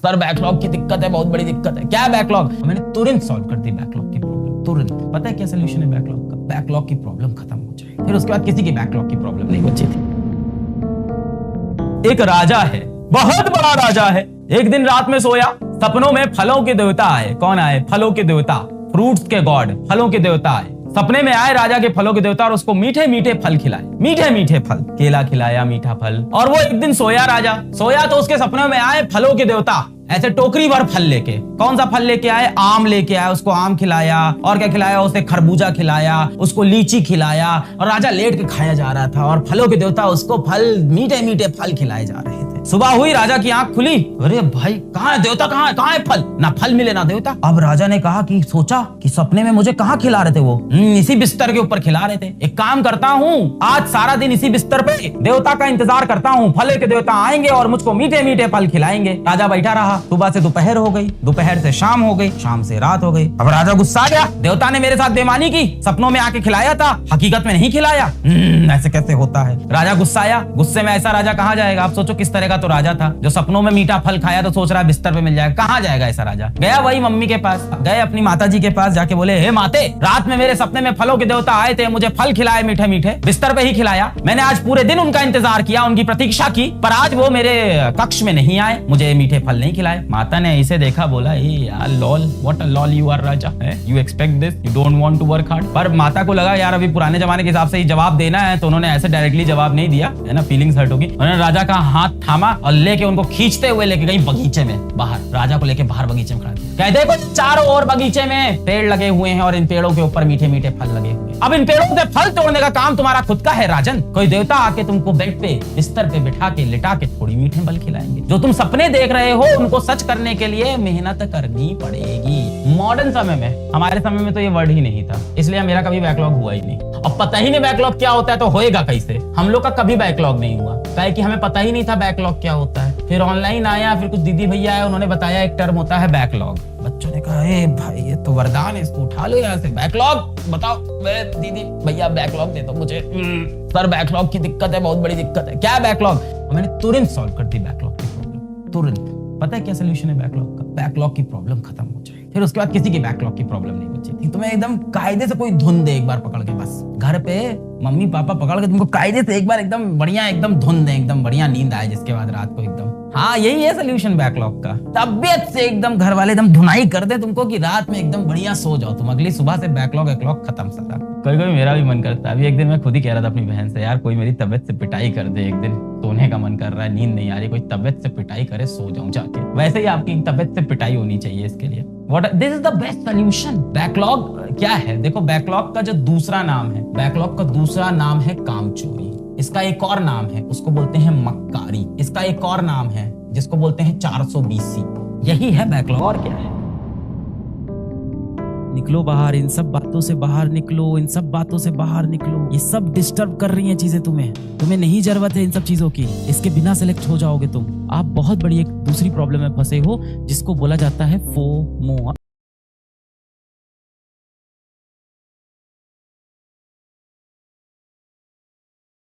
Sir backlog की दिक्कत है, बहुत बड़ी दिक्कत है। क्या बैकलॉग? मैंने तुरंत सॉल्व कर दी बैकलॉग की प्रॉब्लम, तुरंत। पता है क्या सोल्यूशन है बैकलॉग का? बैकलॉग की प्रॉब्लम खत्म हो जाए, फिर उसके बाद किसी की बैकलॉग की प्रॉब्लम नहीं बची थी। एक राजा है, बहुत बड़ा राजा है। एक दिन रात में सोया, सपनों में फलों के देवता आए। कौन आए? फलों के देवता, फ्रूट्स के गॉड, फलों के देवता आए। सपने में आए राजा के फलों के देवता और उसको मीठे मीठे फल खिलाए, मीठे मीठे फल, केला खिलाया, मीठा फल। और वो एक दिन सोया, राजा सोया तो उसके सपनों में आए फलों के देवता, ऐसे टोकरी भर फल लेके। कौन सा फल लेके आए? आम लेके आए। उसको आम खिलाया, और क्या खिलाया? उसे खरबूजा खिलाया, उसको लीची खिलाया, और राजा लेट के खाया जा रहा था और फलों के देवता उसको फल, मीठे मीठे फल खिलाए जा रहे थे। सुबह हुई, राजा की आंख खुली, अरे भाई कहाँ है देवता? कहाँ है फल? ना फल मिले ना देवता। अब राजा ने कहा कि सोचा कि सपने में मुझे कहाँ खिला रहे थे वो? इसी बिस्तर के ऊपर खिला रहे थे। एक काम करता हूँ, आज सारा दिन इसी बिस्तर पे देवता का इंतजार करता हूँ। फल के देवता आएंगे और मुझको मीठे मीठे फल खिलाएंगे। राजा बैठा रहा। सुबह से दोपहर हो गई, दोपहर से शाम हो गई, शाम से रात हो गई। अब राजा गुस्सा आ गया, देवता ने मेरे साथ बेईमानी की, सपनों में आके खिलाया था, हकीकत में नहीं खिलाया। ऐसे कैसे होता है? राजा गुस्सा आया। गुस्से में ऐसा राजा कहाँ जाएगा? आप सोचो किस तरह का तो राजा था, जो सपनों में मीठा फल खाया तो सोच रहा है बिस्तर पे मिल जाएगा। कहाँ जाएगा ऐसा राजा? गया वही मम्मी के पास, गए अपनी माता जी के पास, जाके बोले, हे माते, रात में मेरे सपने में फलों के देवता आए थे, मुझे फल खिलाए मीठे मीठे, बिस्तर पे ही खिलाया। मैंने आज पूरे दिन उनका इंतजार किया, उनकी प्रतीक्षा की, पर आज वो मेरे कक्ष में नहीं आए, मुझे मीठे फल नहीं खिलाए। माता ने इसे देखा, बोला, यार lol, what a lol you are राजा, you expect this, you don't want to work hard. पर माता को लगा यार अभी पुराने जमाने के हिसाब से ही जवाब देना है, तो उन्होंने ऐसे डायरेक्टली जवाब नहीं दिया, है ना, फीलिंग्स हर्ट होगी। उन्होंने राजा का हाथ थामा और लेके उनको खींचते हुए लेके गई बगीचे में बाहर। राजा को लेके बाहर बगीचे में खड़ा किया। कहते देखो चारों ओर बगीचे में पेड़ लगे हुए हैं और इन पेड़ों के ऊपर मीठे मीठे फल लगे हुए हैं। अब इन पेड़ों से फल तोड़ने का काम तुम्हारा खुद का है राजन। कोई देवता आके तुमको बेड पे, बिस्तर पे बिठा के, लिटा के थोड़ी मीठे फल खिलाएंगे। जो तुम सपने देख रहे हो उनको सच करने के लिए मेहनत करनी पड़ेगी। मॉडर्न समय में, हमारे समय में तो ये वर्ड ही नहीं था, इसलिए मेरा कभी बैकलॉग हुआ ही नहीं। अब पता ही नहीं बैकलॉग क्या होता है तो होएगा कैसे? हम लोग का कभी बैकलॉग नहीं हुआ, काहे कि हमें पता ही नहीं था बैकलॉग क्या होता है। फिर ऑनलाइन आया, फिर कुछ दीदी भैया आए, उन्होंने बताया एक टर्म होता है बैकलॉग। बच्चों ने कहा, ए भाई ये तो वरदान है, इसको उठा लो यहाँ से। बैकलॉग बताओ, दीदी भैया बैकलॉग दे दो मुझे। सर बैकलॉग की दिक्कत है, बहुत बड़ी दिक्कत है। क्या बैकलॉग? मैंने तुरंत सॉल्व कर दी बैकलॉग की प्रॉब्लम, तुरंत। पता है क्या सोल्यूशन है बैकलॉग का? बैकलॉग की प्रॉब्लम खत्म हो जाए, फिर उसके बाद किसी की बैकलॉग की प्रॉब्लम नहीं बची थी। तुम्हें एकदम कायदे से कोई धुन दे एक बार पकड़ के, बस घर पे मम्मी पापा पकड़ के तुमको कायदे से एक बार एकदम बढ़िया एकदम धुन दे, एकदम बढ़िया नींद आए, जिसके बाद रात को एकदम, हाँ यही है सोल्यूशन बैकलॉग का। तबियत से एकदम घर वाले एकदम धुनाई कर दे तुमको कि रात में एकदम बढ़िया सो जाओ तुम, अगली सुबह से बैकलॉग खत्म सारा। कभी कभी मेरा भी मन करता है। अभी एक दिन मैं खुद ही कह रहा था अपनी बहन से, यार कोई मेरी तबियत से पिटाई कर दे, एक दिन सोने का मन कर रहा है, नींद नहीं आ रही, कोई तबियत से पिटाई करे, सो जाऊं जाके। वैसे ही आपकी तबियत से पिटाई होनी चाहिए इसके लिए। This is the best solution. Backlog क्या है? देखो बैकलॉग का जो दूसरा नाम है, बैकलॉग का दूसरा नाम है कामचोरी। इसका एक और नाम है, उसको बोलते हैं मक्कारी। इसका एक और नाम है जिसको बोलते हैं 420C। यही है बैकलॉग, और क्या है? निकलो बाहर, इन सब बातों से बाहर निकलो, इन सब बातों से बाहर निकलो। ये सब डिस्टर्ब कर रही हैं चीजें तुम्हें नहीं जरूरत है इन सब चीजों की। इसके बिना सेलेक्ट हो जाओगे तुम। आप बहुत बड़ी एक दूसरी प्रॉब्लम में फंसे हो जिसको बोला जाता है फोमो।